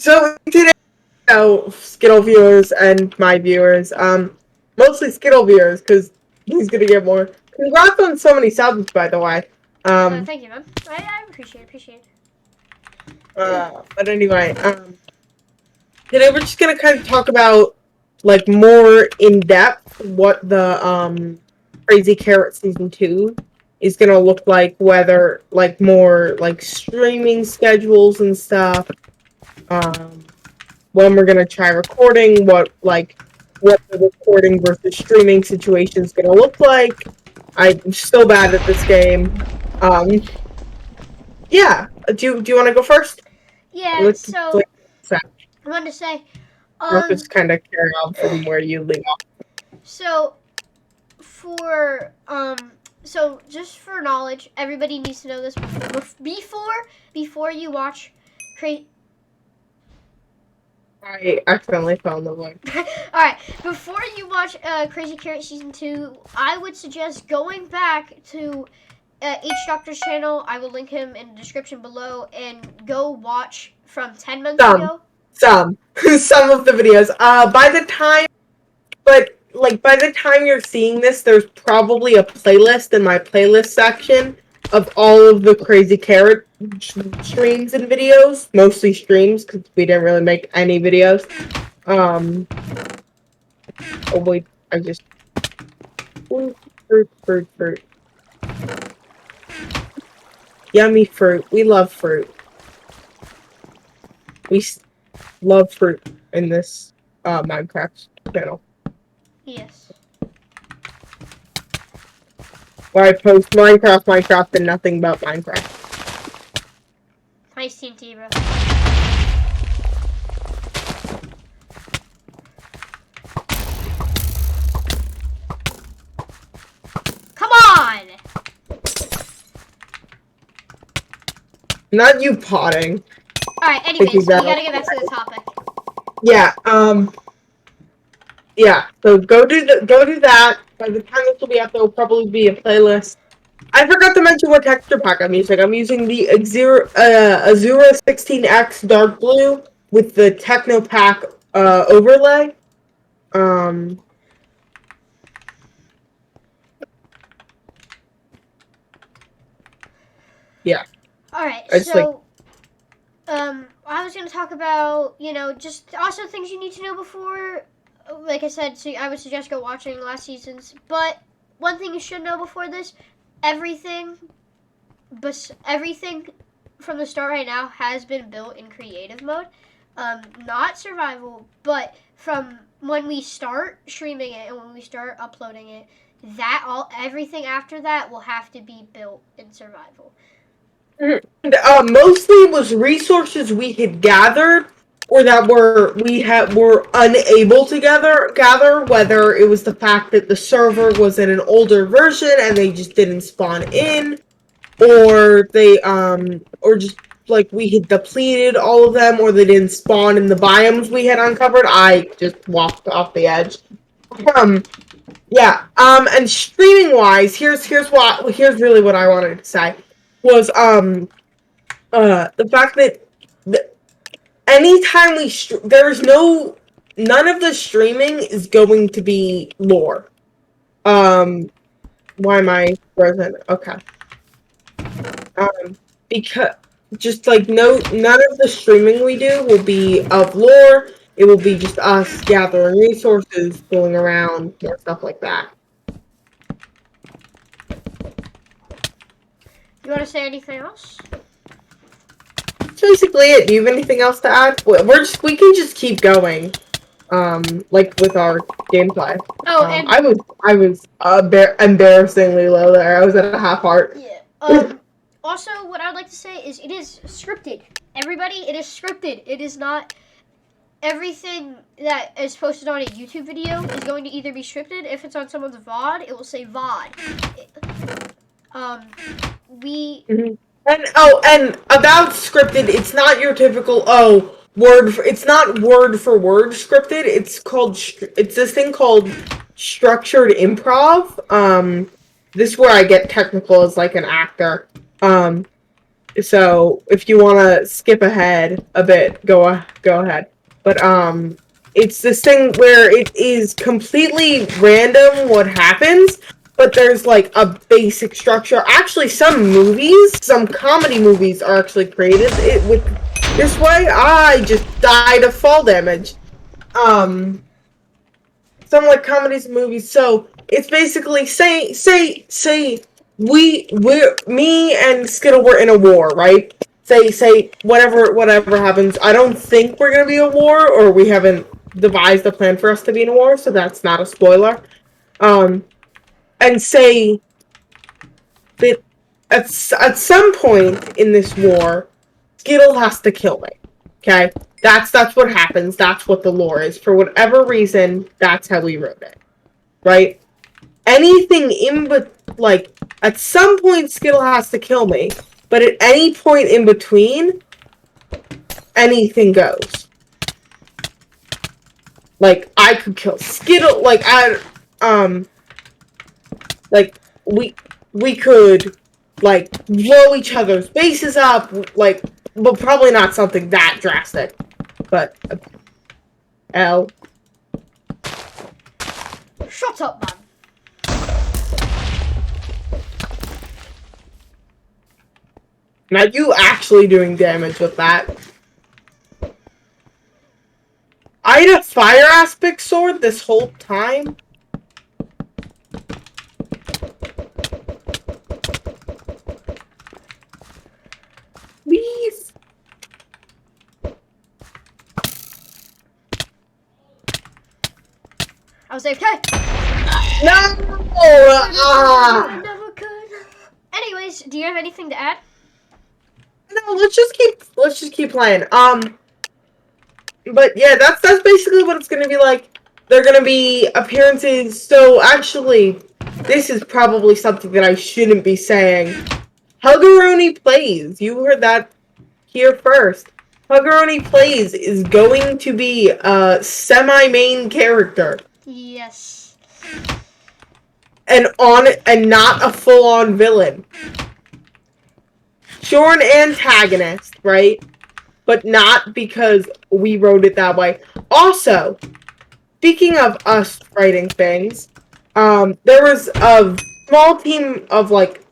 So today, Skittle viewers and my viewers, mostly Skittle viewers, because he's gonna get more. Congrats on so many subs, by the way. Thank you, man. I appreciate it. But anyway, today we're just gonna kind of talk about, like, more in depth what the Crazy Carrot Season 2 is gonna look like, whether, like, more, like, streaming schedules and stuff, when we're gonna try recording, what the recording versus streaming situation is gonna look like. I'm so bad at this game. Yeah. Do you want to go first? Yeah. So I wanted to say, will just kind of carry on from where you leave off. So so just for knowledge, everybody needs to know this before you watch I accidentally fell in the void. Alright, before you watch Crazy Carrot Season 2, I would suggest going back to H Doctor's channel. I will link him in the description below, and go watch from 10 months ago. Some of the videos. By the time you're seeing this, there's probably a playlist in my playlist section of all of the Crazy Carrot streams and videos. Mostly streams, because we didn't really make any videos. Oh wait, I just... Fruit. Yummy fruit. We love fruit. We love fruit in this Minecraft channel. Yes. Where I post Minecraft, and nothing but Minecraft. Nice TNT, bro. Come on! Not you potting. Alright, anyways, we gotta get back to the topic. Yeah, yeah, so go do that. By the time this will be up, there will probably be a playlist. I forgot to mention what texture pack I'm using. I'm using the Azura 16X Dark Blue with the Techno Pack overlay. Yeah. Alright, so I was gonna talk about, just also things you need to know before. Like I said, so I would suggest go watching last season's. But one thing you should know before this, everything from the start right now has been built in creative mode. Not survival, but from when we start streaming it and when we start uploading it, everything after that will have to be built in survival. Mostly was resources we had gathered, or that were unable to gather, whether it was the fact that the server was in an older version and they just didn't spawn in, or they or just like we had depleted all of them, or they didn't spawn in the biomes we had uncovered. I just walked off the edge. Yeah. And streaming wise, here's really what I wanted to say was the fact that anytime none of the streaming is going to be lore. Why am I frozen? Okay. Because just like none of the streaming we do will be of lore. It will be just us gathering resources, going around, and stuff like that. You want to say anything else? That's basically it. Do you have anything else to add? We can just keep going, like with our gameplay. Oh, and I was embarrassingly low there. I was at a half heart. Yeah. Also, what I would like to say is it is scripted. Everybody, it is scripted. It is not everything that is posted on a YouTube video is going to either be scripted. If it's on someone's VOD, it will say VOD. And about scripted, it's not your typical it's not word for word scripted. It's this thing called structured improv. This is where I get technical as like an actor. So if you want to skip ahead a bit, go ahead. But it's this thing where it is completely random what happens, but there's like a basic structure. Actually, some comedy movies are actually created with this way. I just died of fall damage. Some like comedies and movies. So it's basically say we're me and Skittle were in a war, right? Say whatever happens. I don't think we're gonna be a war, or we haven't devised a plan for us to be in a war, so that's not a spoiler. And say that at some point in this war, Skittle has to kill me. Okay? That's what happens. That's what the lore is. For whatever reason, that's how we wrote it. Right? Anything like, at some point Skittle has to kill me, but at any point in between, anything goes. Like, I could kill Skittle, like, we could, like, blow each other's bases up, like, but probably not something that drastic. But, L. Shut up, man. Now you actually doing damage with that. I had a fire aspect sword this whole time. Please. I was like, hey! No! I never could. Anyways, do you have anything to add? No, let's just keep playing. But yeah, that's basically what it's gonna be like. They're gonna be appearances. So actually, this is probably something that I shouldn't be saying. Huggeroni Plays. You heard that here first. Huggeroni Plays is going to be a semi-main character. Yes. And not a full-on villain. Sure, an antagonist, right? But not because we wrote it that way. Also, speaking of us writing things, there was a small team of, like,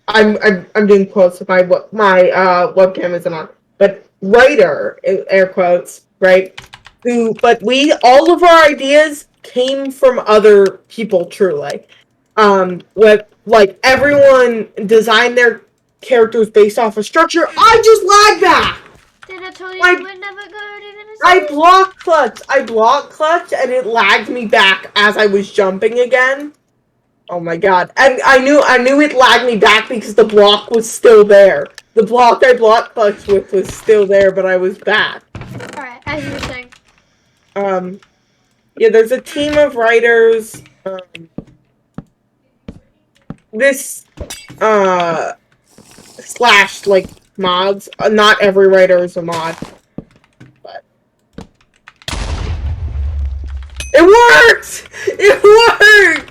I'm doing quotes if my webcam isn't on, but writer, air quotes, right? But all of our ideas came from other people, truly. With, like, everyone designed their characters based off of structure. I just lagged that! Did I tell you you would never go even I block clutch, and it lagged me back as I was jumping again. Oh my god. And I knew it lagged me back because the block was still there. The block I block clutch with was still there, but I was back. Alright, as you were saying. Yeah, there's a team of writers. This, slash, like, mods. Not every writer is a mod. But it worked! It worked!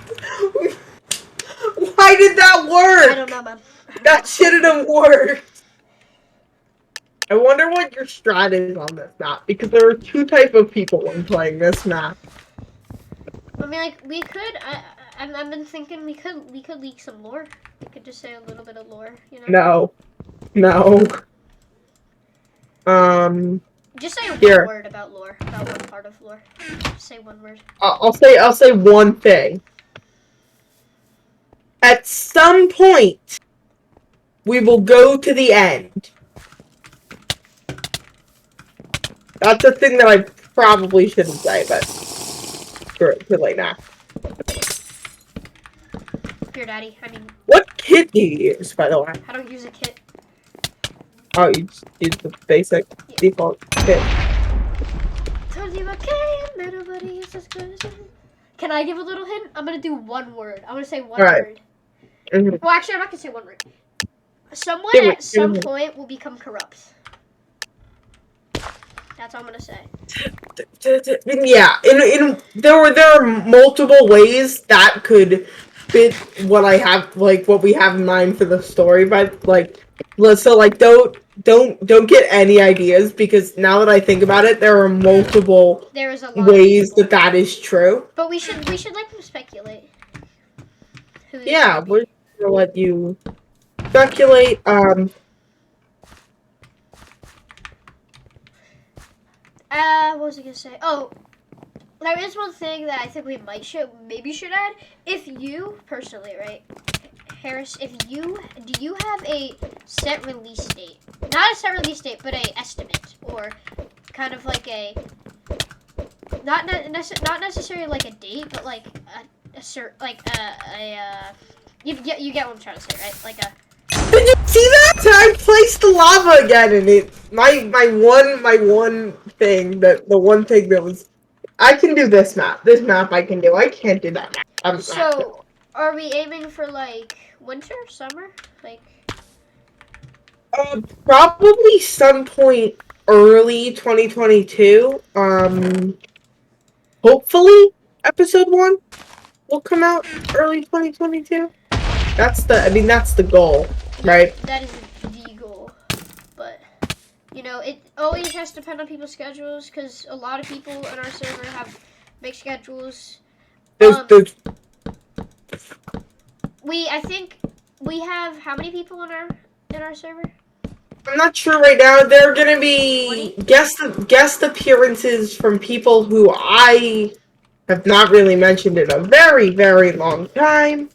Why did that work? I don't know, man. That shouldn't have worked. I wonder what your strat is on this map, because there are two types of people when playing this map. I mean, like, we could, I've been thinking we could leak some lore. We could just say a little bit of lore, you know? No. Just say here. one word about lore, about one part of lore. Just say one word. I'll say one thing. At some point, we will go to the end. That's a thing that I probably shouldn't say, but screw it, too late now. Here, Daddy. I mean... What kit do you use, by the way? I don't use a kit. Oh, you just use the basic default kit. Told you I can, nobody is as good as you. Can I give a little hint? I'm gonna do one word. I'm gonna say one word. Mm-hmm. Well, actually, I'm not gonna say one word. Someone at some point will become corrupt. That's all I'm gonna say. Yeah, there are multiple ways that could fit what I have, like what we have in mind for the story, but like, so like don't get any ideas because now that I think about it, there are multiple There is a lot ways of people. that is true. But we should let them speculate. Who this Yeah, could be. we're gonna let you speculate. What was I gonna say? Oh, there is one thing that I think we maybe should add. If you personally, right, Harris, do you have a set release date? Not a set release date, but a estimate or kind of like a not necessarily like a date, but like a cert like you get what I'm trying to say, right? Like a. Did you see that? I placed the lava again, and it my one thing the one thing that was I can do this map. This map I can do. I can't do that map. I'm So, are we aiming for like winter, summer, like? Probably some point early 2022. Hopefully episode 1 will come out early 2022. That's the goal, right? That is the goal, but you know it always has to depend on people's schedules because a lot of people on our server have mixed schedules. There's I think we have how many people in our server? I'm not sure right now. There are gonna be 20? guest appearances from people who I have not really mentioned in a very, very long time.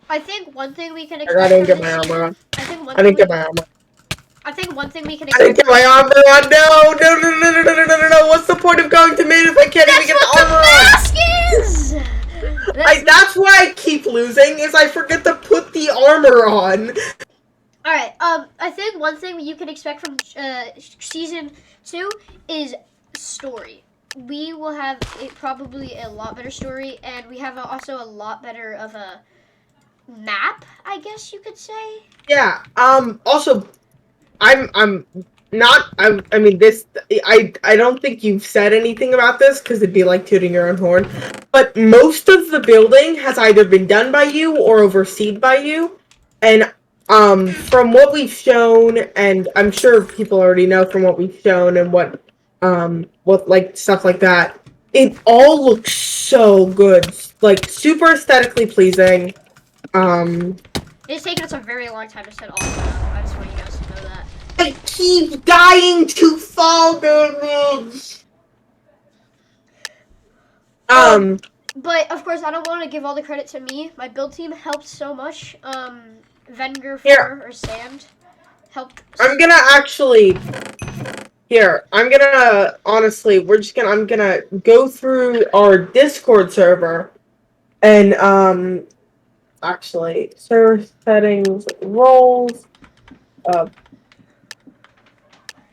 I think one thing we can I expect didn't from get this my armor season. on. I think one I didn't thing get my armor. I think one thing we can I didn't expect. get my armor on. No. What's the point of going to mid if I can't even get the armor on? Mask is. That's why I keep losing. Is I forget to put the armor on. All right. I think one thing you can expect from season 2 is story. We will have probably a lot better story, and we have also a lot better of a map, I guess you could say. Yeah. Also, I'm not. I mean, this. I don't think you've said anything about this because it'd be like tooting your own horn. But most of the building has either been done by you or overseen by you, and from what we've shown, and I'm sure people already know from what we've shown and what like stuff like that. It all looks so good, like super aesthetically pleasing. It's taken us a very long time to set all of that up. I just want you guys to know that. I keep dying to fall damage. But of course, I don't want to give all the credit to me. My build team helped so much. Venger or Sand helped. I'm gonna actually. Here, I'm gonna honestly. I'm gonna go through our Discord server, and actually server settings, roles,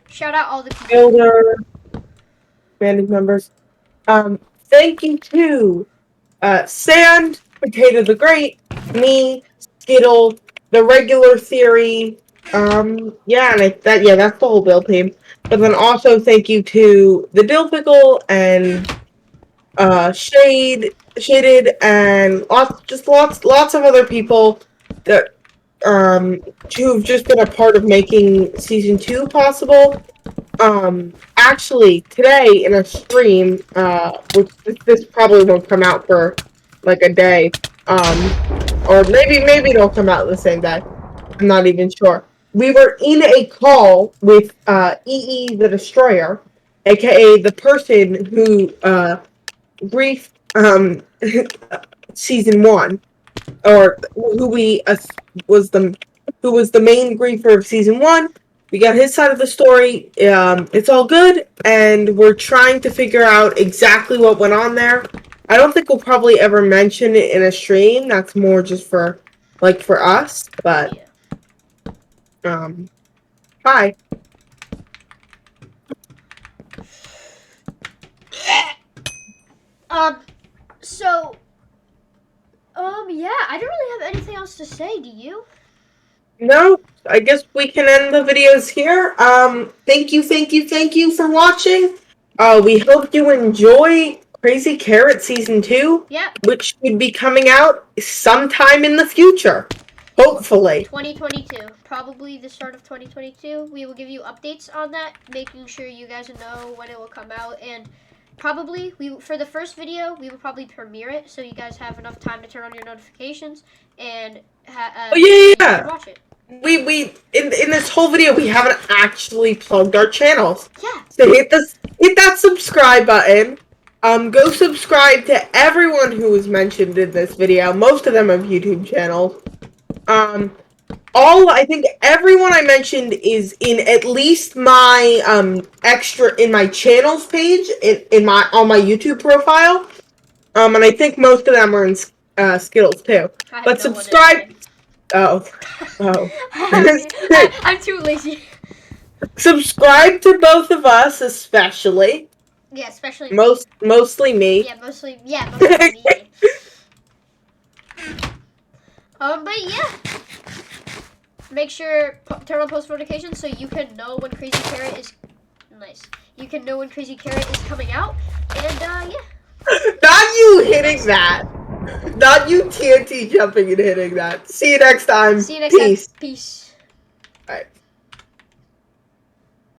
Shout out all the people. builder, banding members. Thank you to Sand, Potato the Great, me, Skittle, the regular theory. Yeah, and that's the whole build team. But then also thank you to the Dill Pickle and Shaded, and lots of other people that who've just been a part of making season 2 possible. Actually, today in a stream, which this probably won't come out for like a day, or maybe it'll come out the same day. I'm not even sure. We were in a call with EE the Destroyer, aka the person who briefed season 1, or who was the who was the main griefer of season 1. We got his side of the story. It's all good, and we're trying to figure out exactly what went on there. I don't think we'll probably ever mention it in a stream. That's more just for us. But hi. So yeah, I don't really have anything else to say. Do you? No, I guess we can end the videos here. Thank you for watching. We hope you enjoy Crazy Carrot Season 2, Yep. which should be coming out sometime in the future. Hopefully. 2022, probably the start of 2022. We will give you updates on that, making sure you guys know when it will come out, and probably for the first video we will probably premiere it so you guys have enough time to turn on your notifications and Oh you yeah. can watch it. We in this whole video we haven't actually plugged our channels. Yeah. So hit that subscribe button. Go subscribe to everyone who was mentioned in this video. Most of them have YouTube channels. I think everyone I mentioned is in at least my extra in my channels page in my on my YouTube profile. And I think most of them are in Skittles too. But subscribe. Oh. I'm too lazy. Subscribe to both of us, especially. Yeah, especially mostly me. Yeah, mostly me. But yeah. Make sure turn on post notifications so you can know when Crazy Carrot is nice. You can know when Crazy Carrot is coming out, and yeah. Not you hitting that. Not you TNT jumping and hitting that. See you next time. See you next time. Peace.